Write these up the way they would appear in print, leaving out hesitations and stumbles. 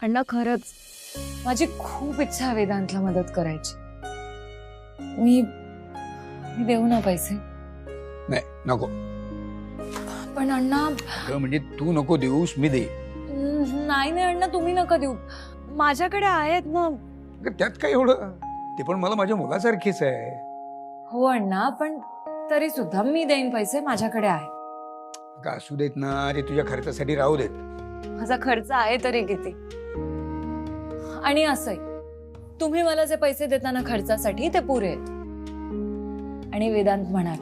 अण्णा खरंच माझी खूप इच्छा आहे वेदांतला मदत करायची. मी देऊ ना पैसे? नाही नको. पण अण्णा म्हणजे तू नको देऊस, मी दे. नाही नाही अण्णा, तुम्ही नका देऊ, माझ्याकडे आहेत ना. त्यात काय एवढं, ते पण मला माझ्या मुलासारखीच आहे. हो अण्णा, पण तरी सुद्धा मी देईन पैसे, माझ्याकडे आहे. का असू देत ना, ते तुझ्या खर्चासाठी राहू देत. माझा खर्च आहे तरी किती. आणि असंही तुम्ही मला जे पैसे देताना खर्चासाठी ते पुरे आहेत. आणि वेदांत म्हणाल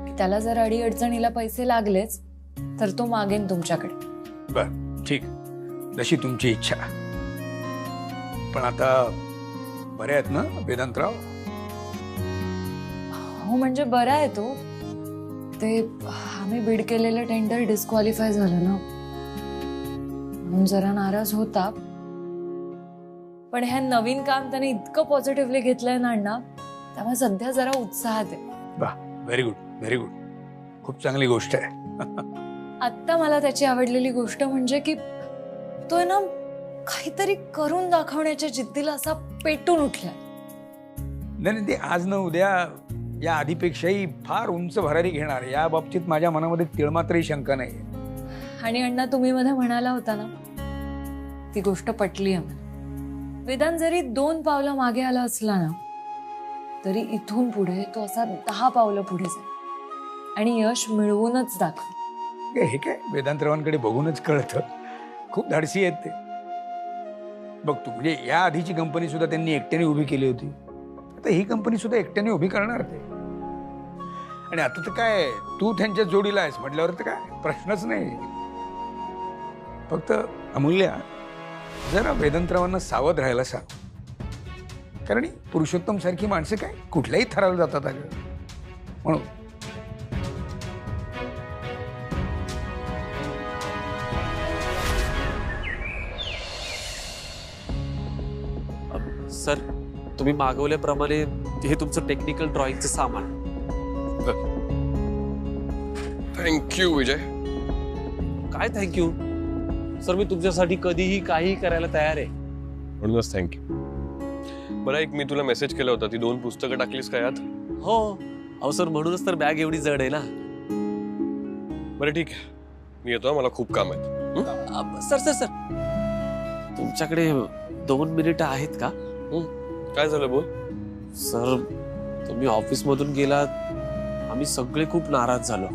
की त्याला जर अडीअडचणीला पैसे लागलेच तर तो मागेन तुमच्याकडे. बर ठीक, जशी तुमची इच्छा. पण आता बरे आहेत ना वेदांतराव? हो म्हणजे बरा आहे तो. ते आम्ही बीड केलेलं टेंडर डिस्क्वालिफाय झालं ना, म्हणून जरा नाराज होता. पण हे नवीन काम त्याने इतकं पॉझिटिव्हली घेतलंय ना अण्णा, त्यामुळे सध्या जरा उत्साहात आहे. वाह, व्हेरी गुड व्हेरी गुड, खूप चांगली गोष्ट आहे. आत्ता मला त्याची आवडलेली गोष्ट म्हणजे की तो ना काहीतरी करून दाखवण्याच्या जिद्दीला असा पेटून उठलाय. नाही ते आज न उद्या या आधीपेक्षाही फार उंच भरारी घेणार, या बाबतीत माझ्या मनामध्ये तिळमात्रही शंका नाही. आणि अण्णा तुम्ही मध्ये म्हणाला होता ना, ती गोष्ट पटली आहे. वेदांत जरी 2 पावलं मागे आला असला ना, तरी इथून पुढे तो असा 10 पावलं पुढे जाईल आणि यश मिळवूनच दाखव. हे काय वेदांतरावांकडे बघूनच कळतं, खूप धाडसी आहेत ते. बघ तू, म्हणजे या आधीची कंपनी सुद्धा त्यांनी एकट्याने उभी केली होती, आता ही कंपनी सुद्धा एकट्याने उभी करणार ते. आणि आता तर काय तू त्यांच्या जोडीला आहेस म्हटल्यावर तर काय प्रश्नच नाही. फक्त अमूल्या, जरा वेदांतरावांना सावध राहायला सांग, कारण पुरुषोत्तम सारखी माणसं काय कुठल्याही थराला जातात अगं. म्हणून सर, तुम्ही मागवल्याप्रमाणे हे तुमचं टेक्निकल ड्रॉइंगचं सामान. थँक्यू विजय. काय थँक्यू सर, मी तुमच्यासाठी कधीही काहीही करायला तयार आहे. म्हणूनच थँक्यू. बरं एक, मी तुला मेसेज केला होता, ती 2 पुस्तकं टाकलीस का यात? हो अहो सर, म्हणूनच तर बॅग एवढी जड आहे ना. बरं ठीक आहे, मी येतो, मला खूप काम आहे. सर सर सर, तुमच्याकडे 2 मिनिटं आहेत का? काय झालं बोल. सर, तुम्ही ऑफिस मधून गेलात, आम्ही सगळे खूप नाराज झालो.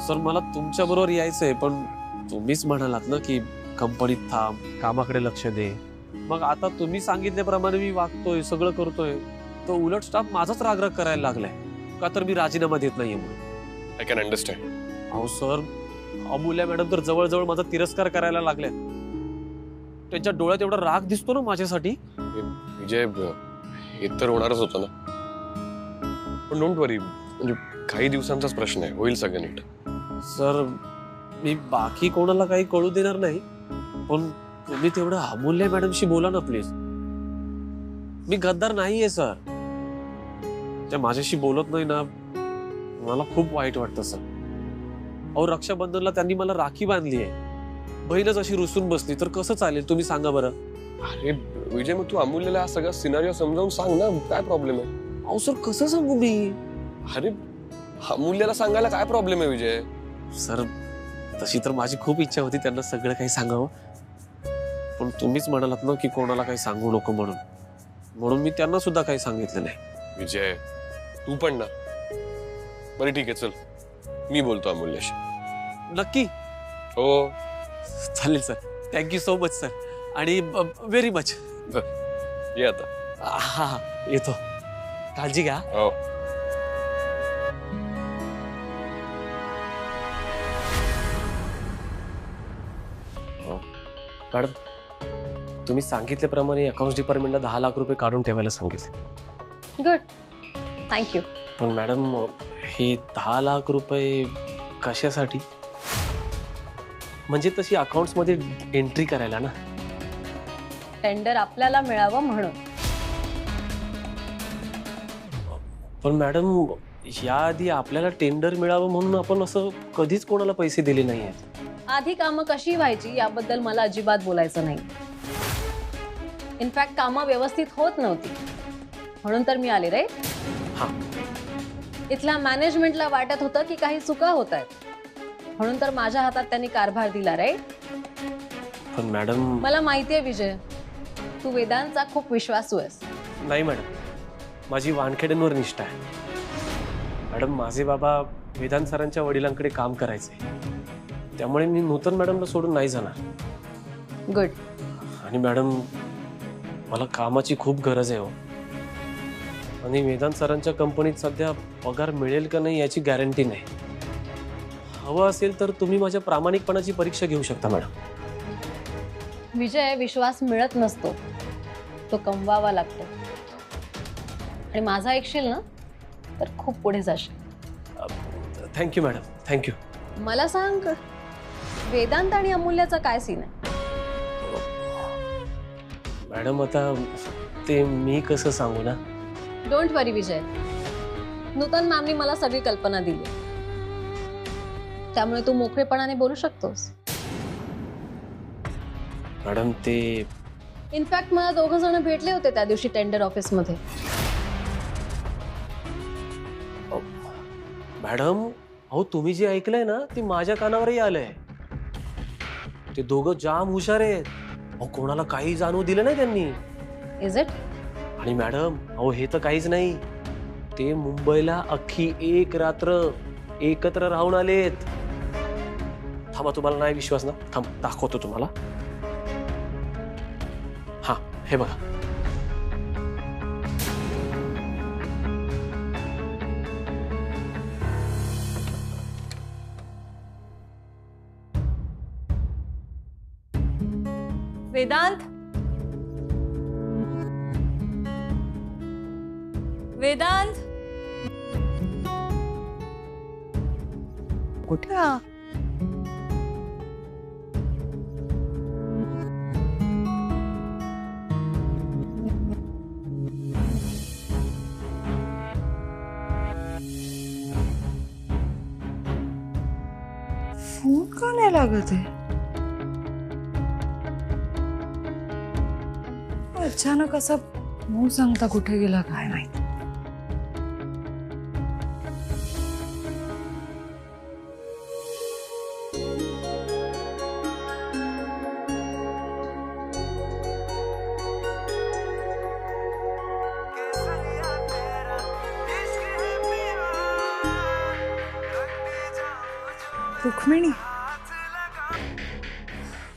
सर मला तुमच्या बरोबर यायचंय, पण तुम्हीच म्हणालात ना की कंपनीत थांब, कामाकडे लक्ष दे. मग आता तुम्ही सांगितल्याप्रमाणे मी वागतोय, सगळं करतोय, तो उलट स्टाफ माझाच रागराग करायला लागलाय का तर मी राजीनामा देत नाहीये म्हणून. I can understand. अहो सर, अमूल्या मॅडम तर जवळजवळ माझा तिरस्कार करायला लागल्या. त्यांच्या डोळ्यात एवढा राग दिसतो ना माझ्यासाठी. विजय, हे तर होणारच होतं ना, पण डोंट वरी, म्हणजे काही दिवसांचाच प्रश्न आहे, होईल सगळं नीट. सर, मी बाकी कोणाला काही कळू देणार नाही, पण तुम्ही तेवढं अमूल्य मॅडमशी बोला ना प्लीज. मी गद्दार नाहीये सर, त्या माझ्याशी बोलत नाही ना, मला खूप वाईट वाटतं सर. अहो रक्षाबंधनला त्यांनी मला राखी बांधली आहे, बहीणच अशी रुसून बसली तर कसं चालेल तुम्ही सांगा बरं. अरे विजय, मग तू अमूल्यला हा सगळा सिनारिओ समजावून सांग ना, काय प्रॉब्लेम आहे? अहो सर कसं सांगू मी. अरे अमूल्यला सांगायला काय प्रॉब्लेम आहे विजय? सर तशी तर माझी खूप इच्छा होती त्यांना सगळं काही सांगावं, पण तुम्हीच म्हणालात ना की कोणाला काही सांगू नको म्हणून, म्हणून मी त्यांना सुद्धा काही सांगितलं नाही. विजय तू पण ना. बरं ठीक आहे, चल मी बोलतो अमूल्याशी. नक्की? हो चालेल sir, thank you so much sir, आणि व्हेरी मच. ये आता. हा हा येतो, काळजी घ्या. हो. मॅडम, तुम्ही सांगितल्याप्रमाणे अकाउंट्स डिपार्टमेंटला 10 लाख रुपये काढून ठेवायला सांगितले. Good, thank you. पण मॅडम, हे 10 लाख रुपये कशासाठी? म्हणजे तशी अकाउंट्स मध्ये एंट्री करायला ना. टेंडर आपल्याला मिळावं म्हणून. पण मॅडम, याआधी आपल्याला टेंडर मिळावं म्हणून आपण असं कधीच कोणाला पैसे दिले नाही आहेत. आधी कामं कशी व्हायची याबद्दल मला अजिबात बोलायचं नाही. इनफॅक्ट कामं व्यवस्थित होत नव्हती म्हणून तर मी आले. राईट? हा. इथल्या मॅनेजमेंटला वाटत होतं की काही चुका होत आहेत म्हणून तर माझ्या हातात त्यांनी कारभार दिला. राईट? पण मॅडम. मला माहिती आहे विजय, तू वेदांतचा खूप विश्वासू आहेस. नाही मॅडम, माझी वानखेड्यांवर निष्ठा आहे. मॅडम, माझे बाबा वेदांत सरांच्या वडिलांकडे काम करायचे, त्यामुळे मी नूतन मॅडमला सोडून नाही जाणार. गुड. आणि मॅडम, मला कामाची खूप गरज आहे हो. आणि वेदांत सरांच्या कंपनीत सध्या पगार मिळेल का नाही याची गॅरंटी नाही. हवं असेल तर तुम्ही माझ्या प्रामाणिकपणाची परीक्षा घेऊ शकता मॅडम. विजय, विश्वास मिळत नसतो, तो कमवावा लागतो. आणि माझा ऐकशील ना तर खूप पुढे जाशील. Thank you madam, thank you. मला सांग, वेदांत आणि अमूल्याचा काय सीन आहे? मॅडम, आता ते मी कसं सांगू ना. डोंट वरी विजय, नूतन मॅमनी मला सगळी कल्पना दिली, त्यामुळे तू मोकळेपणाने बोलू शकतोस. मॅडम, ते इनफॅक्ट मला 2 जण भेटले होते त्या दिवशी टेंडर ऑफिसमध्ये. मॅडम, अहो तुम्ही जे ऐकलंय ना ते माझ्या कानावरही आलंय. ते दोघं जाम हुशार आहेत. अहो कोणाला काही जाणवू दिलं नाही त्यांनी. Is it? आणि मॅडम, अहो हे तर काहीच नाही, ते मुंबईला अख्खी एक रात्र एकत्र राहून आलेत. थांबा, तुम्हाला नाही विश्वास ना, थांब दाखवतो तुम्हाला. हा, हे बघा. वेदांत, वेदांत, कुठे? फोन का नाही लागत आहे? अचानक असं न सांगता कुठे गेला काय माहिती. रुक्मिणी,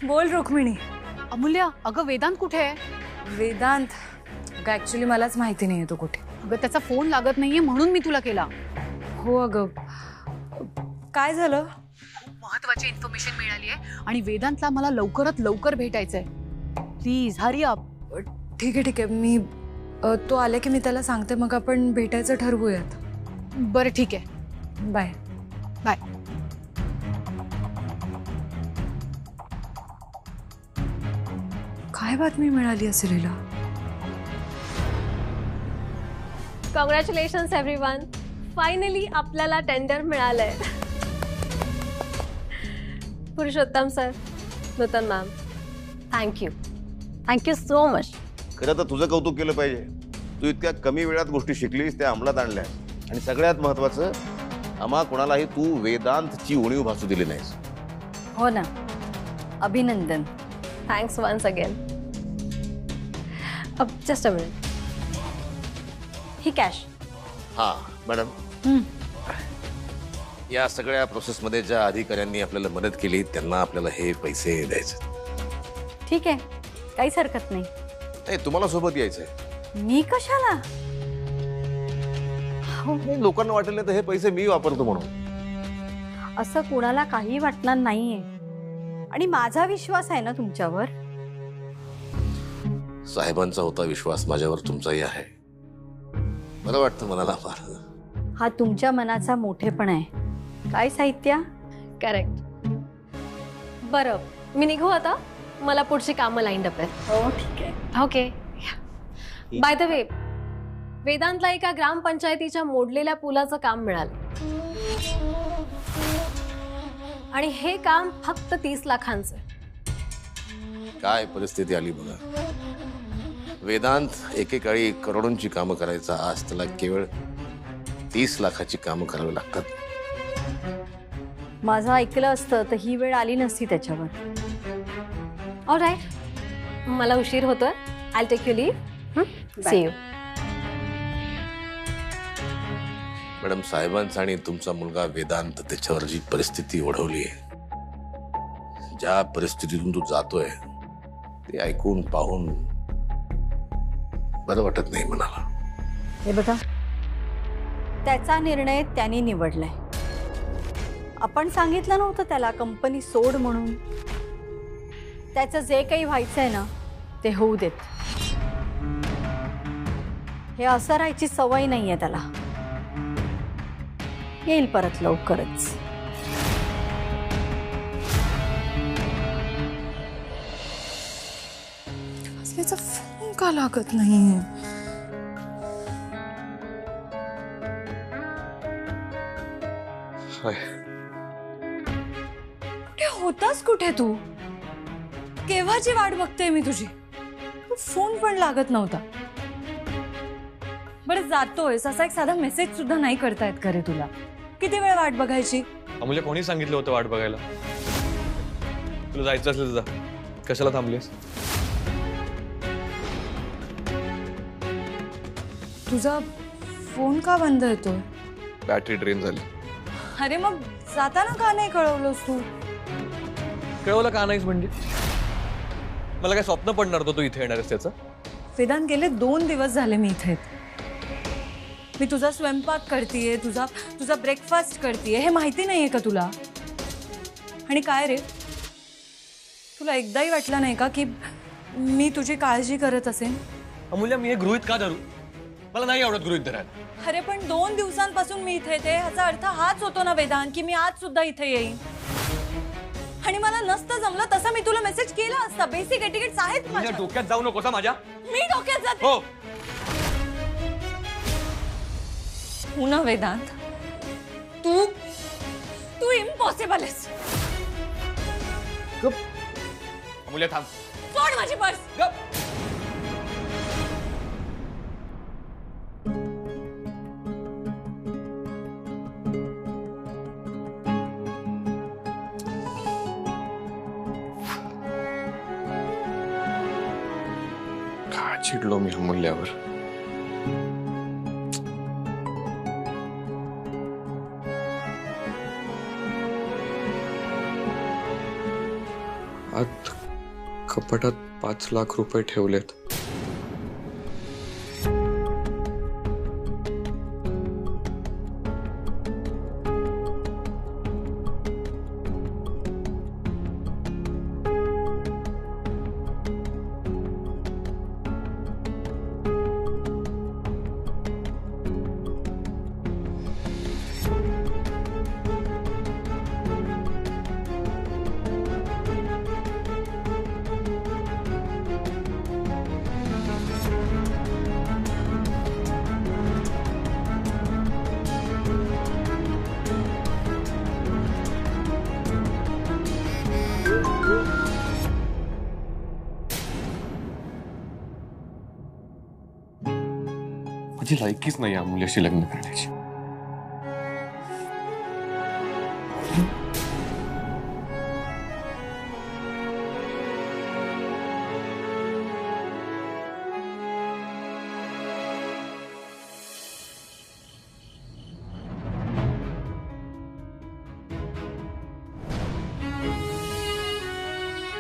बोल रुक्मिणी. अमूल्या, अगं वेदांत कुठे आहे? वेदांत, ऍक्च्युली मलाच माहिती नाहीये तो कुठे. अगं त्याचा फोन लागत नाहीये म्हणून मी तुला केला. हो अगं, काय झालं? महत्वाची इन्फॉर्मेशन मिळाली आहे आणि वेदांतला मला लवकरात लवकर भेटायचंय. Please hurry up. ठीक आहे, मी तो आले की मी त्याला सांगते, मग आपण भेटायचं ठरवूयात. बरं ठीक आहे. Bye bye. काय बातमी मिळाली असेल हिला? कॉंग्रॅच्युलेशन्स एव्हरीवन, फायनली आपल्याला टेंडर मिळालंय. Purushottam sir, Nutan ma'am, thank you so much. खरं तर तुझं कौतुक केलं पाहिजे. तू इतक्या कमी वेळात गोष्टी शिकलीस, त्या अंमलात आणल्या, आणि सगळ्यात महत्वाचं, आम्हा कोणालाही तू वेदांतची उणीव भासू दिली नाहीस. हो ना, अभिनंदन. Thanks once again. Just a minute, ही कॅश. हा मॅडम, या सगळ्या प्रोसेसमध्ये ज्या अधिकाऱ्यांनी आपल्याला मदत केली त्यांना आपल्याला हे पैसे द्यायचे. ठीक आहे, काहीच हरकत नाही. नाही, तुम्हाला सोबत यायचंय. मी कशाला? लोकांना वाटेल नाही तर हे पैसे मी वापरतो म्हणून. असं कुणाला काही वाटणार नाहीये आणि माझा विश्वास आहे ना तुमच्यावर. साहेबांचा होता विश्वास, माझ्यावर तुमचाही आहे. बरं वाटतं मनाला फार. हा तुमच्या मनाचा मोठेपणा आहे. काय साहित्या? करेक्ट. बरं, मी निघू आता, मला पुढची कामं लाईन अप आहेत. हो ठीक आहे. ओके. बाय द वे, वेदांतला एका ग्रामपंचायतीच्या मोडलेल्या पुलाचं काम मिळालं. आणि हे काम फक्त 30 लाखांचं आहे. काय परिस्थिती आली बघा. वेदांत एकेकाळी करोडोंची कामं करायचा, आज त्याला केवळ 30 लाखाची कामं करावी लागतात. माझं ऐकलं असतं तर ही वेळ आली नसती त्याच्यावर. ऑलराईट, मला उशीर होतोय. I take you leave. See you. Madam, साहेबांचा आणि तुमचा मुलगा वेदांत त्याच्यावर जी परिस्थिती ओढवली आहे, ज्या परिस्थितीतून तू जातोय ते ऐकून पाहून बरं वाटत नाही मनाला. हे बघा, त्याचा निर्णय त्यांनी निवडलाय. आपण सांगितलं नव्हतं त्याला कंपनी सोड म्हणून. त्याचं जे काही व्हायचंय ना ते होऊ देत. हे असं राहायची सवय नाहीये त्याला. येईल परत लवकरच. त्याचा फोन का लागत नाहीये? हाय. कुठे होतास? कुठे तू? केव्हाची वाट बघते मी तुझी. फोन पण लागत नव्हता. बरं जातोयस, असा एक साधा मेसेज सुद्धा नाही करतायत का रे तुला? किती वेळ वाट बघायची? अमूल्य, कोणी सांगितलं होतं वाट बघायला? तुला जायचं असेल तर जा. कशाला थांबलीस? तुझा फोन का बंद येतोय? बॅटरी ड्रेन झाली. अरे मग जाताना का नाही कळवलंस तू? कळवलं का नाहीस म्हणजे? मला काय स्वप्न पडणार होतं तू इथे येणार आहेस त्याचं? वेदांत, गेले 2 दिवस झाले मी इथे. मी तुझा स्वयंपाक करतीये, तुझा ब्रेकफास्ट करतीये, हे माहिती नाहीये का तुला? आणि काय रे, तुला एकदाही वाटलं नाही का की मी तुझी काळजी करत असेन? अमूल्य, मी हे गृहीत का धरू? मला नाही आवडत गृहीत धरायला. अरे पण 2 दिवसांपासून मी इथे येते, ह्याचा अर्थ हाच होतो ना वेदांत की मी आज सुद्धा इथे येईन. आणि मला नसतं जमलं तसं मी तुला मेसेज केला असता. बेसिक एटिकेट्स आहेत माझ्या. डोक्यात जाऊ नकोस माझ्या. मी डोक्यात जाते. हो. हो ना वेदांत, तू इम्पॉसिबल आहेस. अमूल्य, थांब. सोड माझी पर्स. काय चिडलो मी अमूल्यावर. आत कपाटात 5 लाख रुपये ठेवलेत. माझी लायकीच नाही अमूल्याशी लग्न करण्याची.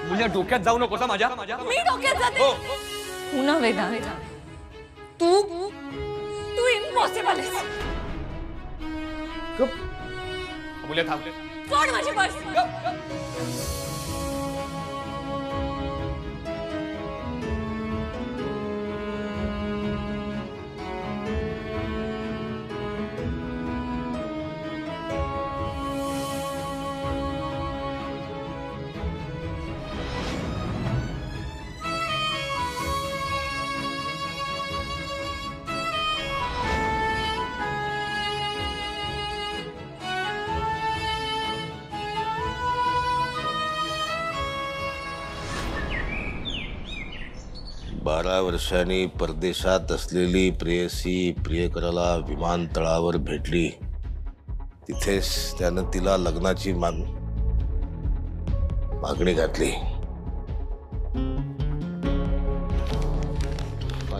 मुल्या डोक्यात जाऊ नकोस माझ्या. मी डोक्यात जाते. हो ना वेदांत, तू इम्पॉसिबल आहेस. मुल्या, थांब. सोड माझी पर्स. 12 वर्षांनी परदेशात असलेली प्रेयसी प्रियकराला विमानतळावर भेटली. तिथेच त्यानं तिला लग्नाची मागणी घातली.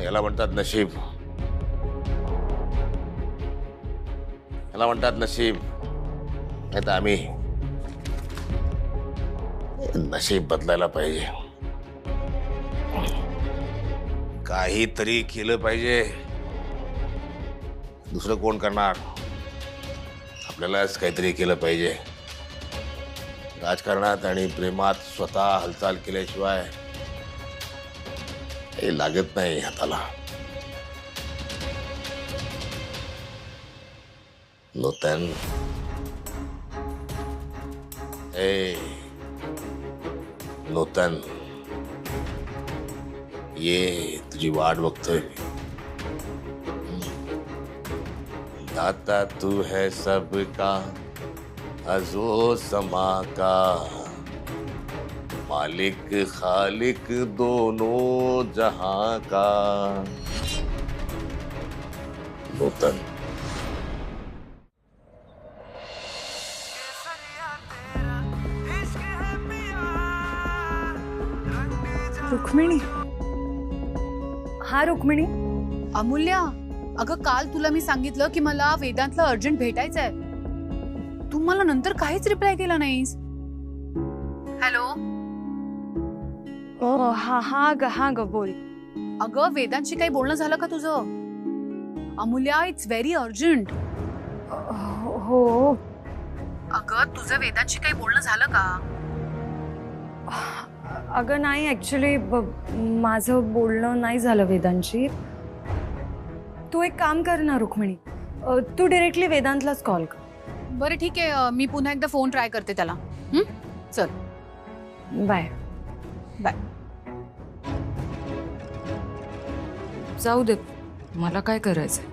याला म्हणतात नशीब. याला म्हणतात नशीब. नाही तर आम्ही नशीब बदलायला पाहिजे. काहीतरी केलं पाहिजे. दुसरं कोण करणार? आपल्यालाच काहीतरी केलं पाहिजे. राजकारणात आणि प्रेमात स्वतः हालचाल केल्याशिवाय काही लागत नाही हाताला. नूतन, नूतन, ये तुझी वाट बघतोय. दाता तू है सबका, अजो समा का, मालिक खालिक दोनों जहां का. नूतन. रुक्मिणी. हा रुक्मिणी. अमूल्या, अगं काल तुला मी सांगितलं की मला वेदांतला अर्जंट भेटायचंय. तू मला नंतर काहीच रिप्लाय केला नाहीस. हॅलो. हा ग बोल. अगं वेदांतशी काही बोलणं झालं का तुझं? Amulya, it's very urgent. हो. अगं तुझं वेदांतशी काही बोलणं झालं का? अगं नाही, ऍक्च्युली माझं बोलणं नाही झालं वेदांशी. तू एक काम कर ना रुक्मिणी, तू डायरेक्टली वेदांतलाच कॉल कर. बरं ठीक आहे, मी पुन्हा एकदा फोन ट्राय करते त्याला. चल बाय. बाय. जाऊ दे, मला काय करायचंय.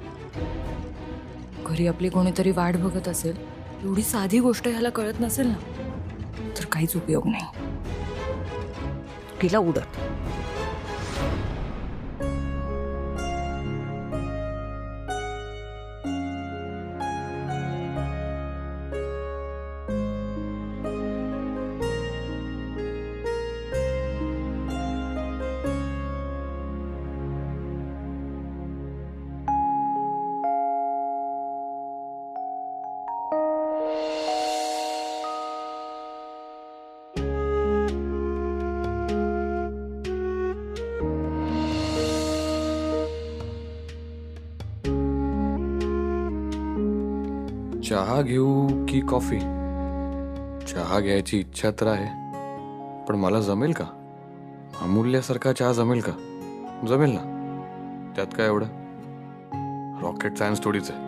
घरी आपली कोणीतरी वाट बघत असेल, एवढी साधी गोष्ट ह्याला कळत नसेल ना, तर काहीच उपयोग नाही. तिला उडत. चहा घेऊ की कॉफी? चहा घ्यायची इच्छा तर आहे, पण मला जमेल का? अमूल्यासारखा चहा जमेल का? जमेल ना, त्यात काय एवढं? रॉकेट सायन्स थोडीच आहे.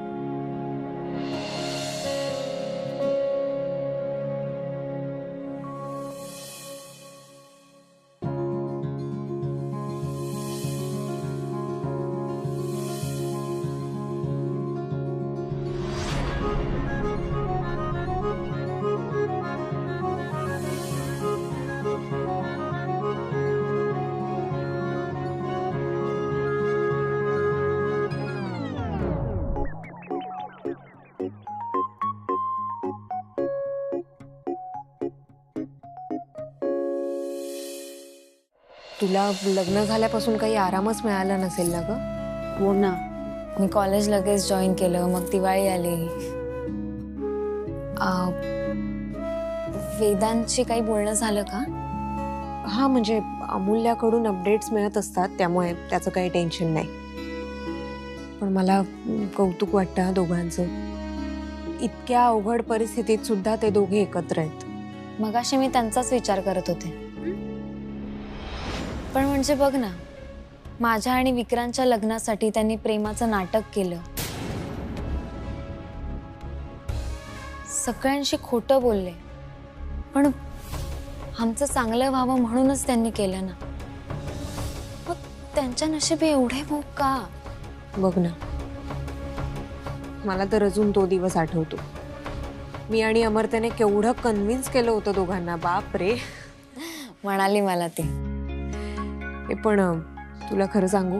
तुला लग्न झाल्यापासून काही आरामच मिळाला नसेल ना ग? हो ना. मी कॉलेज लगेच जॉईन केलं, मग दिवाळी आली. वेदांतशी काही बोलणं झालं का? हा, म्हणजे अमूल्याकडून अपडेट्स मिळत असतात, त्यामुळे त्याचं काही टेन्शन नाही. पण मला कौतुक वाटतं हा दोघांचं. इतक्या अवघड परिस्थितीत सुद्धा ते दोघे एकत्र आहेत. मगाशी मी त्यांचाच विचार करत होते. पण म्हणजे बघ ना, माझ्या आणि विक्रांतच्या लग्नासाठी त्यांनी प्रेमाचं नाटक केलं, सगळ्यांशी खोटं बोलले, पण आमचं चांगलं व्हावं म्हणूनच त्यांनी केलं ना. मग त्यांच्या नशिबी एवढे भोग का? बघ ना, मला तर अजून तो दिवस आठवतो. मी आणि अमर्त्याने केवढं कन्व्हिन्स केलं होतं दोघांना. बाप रे, म्हणाली मला ती. पण तुला खरं सांगू,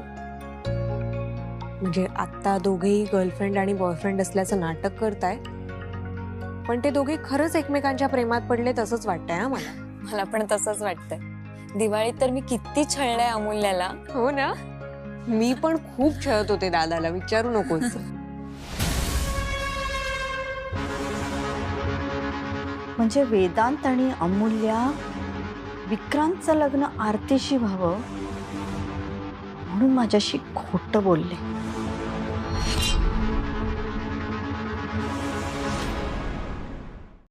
म्हणजे आत्ता दोघेही गर्लफ्रेंड आणि बॉयफ्रेंड असल्याचं नाटक करताय, पण ते दोघे खरंच एकमेकांच्या प्रेमात पडले तसंच वाटतंय हा मला. मला पण तसंच वाटतंय. दिवाळीत तर मी किती छळलंय अमूल्याला. हो ना, मी पण खूप छळत होते दादाला, विचारू नकोस. म्हणजे वेदांत आणि अमूल्या विक्रांतचं लग्न आरतीशी व्हावं म्हणून माझ्याशी खोटं बोलले.